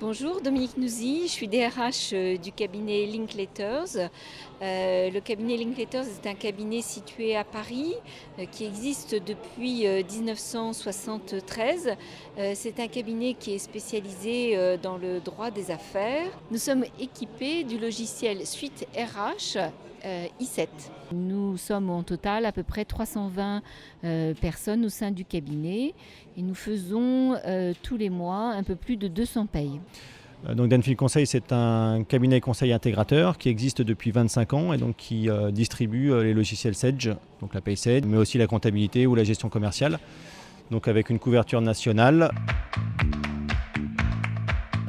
Bonjour, Dominique Nouzy, je suis DRH du cabinet Linklaters. Le cabinet Linklaters est un cabinet situé à Paris qui existe depuis 1973. C'est un cabinet qui est spécialisé dans le droit des affaires. Nous sommes équipés du logiciel Suite RH i7. Nous sommes en total à peu près 320 personnes au sein du cabinet et nous faisons tous les mois un peu plus de 200 payes. Donc Danfield Conseil, c'est un cabinet conseil intégrateur qui existe depuis 25 ans et donc qui distribue les logiciels Sage, donc la paye Sage, mais aussi la comptabilité ou la gestion commerciale, donc avec une couverture nationale.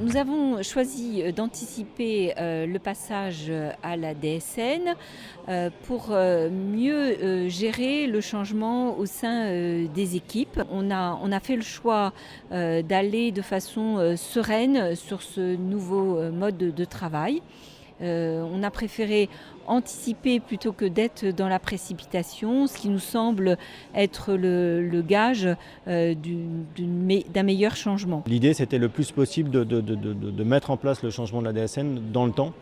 Nous avons choisi d'anticiper le passage à la DSN pour mieux gérer le changement au sein des équipes. On a fait le choix d'aller de façon sereine sur ce nouveau mode de travail. On a préféré anticiper plutôt que d'être dans la précipitation, ce qui nous semble être le gage d'un meilleur changement. L'idée, c'était le plus possible de mettre en place le changement de la DSN dans le temps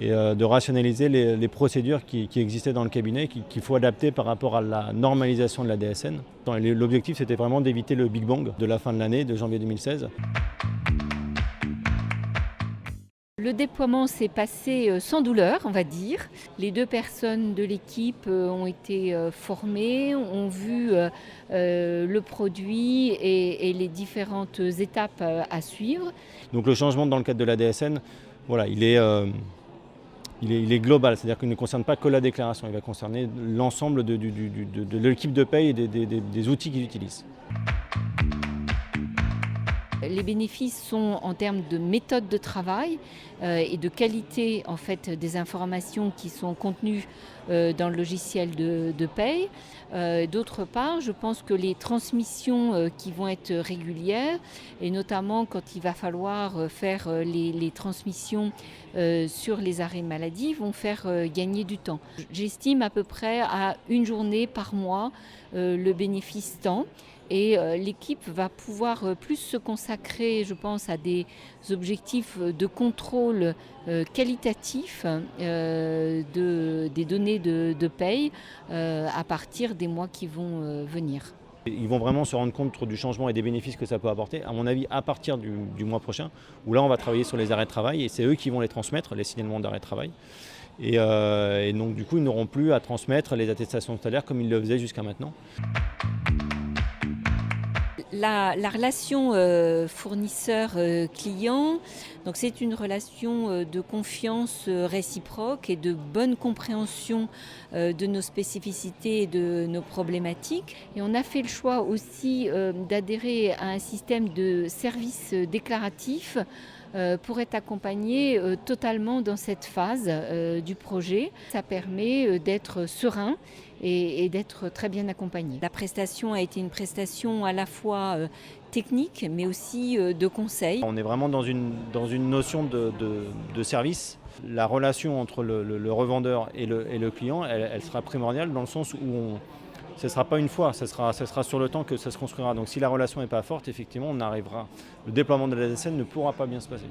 et de rationaliser les procédures qui existaient dans le cabinet, qu'il faut adapter par rapport à la normalisation de la DSN. L'objectif, c'était vraiment d'éviter le Big Bang de la fin de l'année, de janvier 2016. Le déploiement s'est passé sans douleur, on va dire. Les 2 personnes de l'équipe ont été formées, ont vu le produit et les différentes étapes à suivre. Donc le changement dans le cadre de la DSN, voilà, il est global, c'est-à-dire qu'il ne concerne pas que la déclaration, il va concerner l'ensemble de l'équipe de paye et des outils qu'ils utilisent. Les bénéfices sont en termes de méthode de travail et de qualité en fait, des informations qui sont contenues dans le logiciel de paye. D'autre part, je pense que les transmissions qui vont être régulières, et notamment quand il va falloir faire les transmissions sur les arrêts maladie, vont faire gagner du temps. J'estime à peu près à 1 journée par mois le bénéfice temps. Et l'équipe va pouvoir plus se consacrer, je pense, à des objectifs de contrôle qualitatif des données de paye à partir des mois qui vont venir. Ils vont vraiment se rendre compte du changement et des bénéfices que ça peut apporter, à mon avis, à partir du mois prochain, où là, on va travailler sur les arrêts de travail et c'est eux qui vont les transmettre, les signalements d'arrêt de travail. Et donc, du coup, ils n'auront plus à transmettre les attestations de salaire comme ils le faisaient jusqu'à maintenant. La relation fournisseur-client, donc c'est une relation de confiance réciproque et de bonne compréhension de nos spécificités et de nos problématiques. Et on a fait le choix aussi d'adhérer à un système de service déclaratif pour être accompagné totalement dans cette phase du projet. Ça permet d'être serein et d'être très bien accompagné. La prestation a été une prestation à la fois technique mais aussi de conseil. On est vraiment dans une notion de service. La relation entre le revendeur et le client, elle sera primordiale dans le sens où ce ne sera pas une fois, ce sera sur le temps que ça se construira. Donc si la relation n'est pas forte, effectivement, le déploiement de la DSN ne pourra pas bien se passer.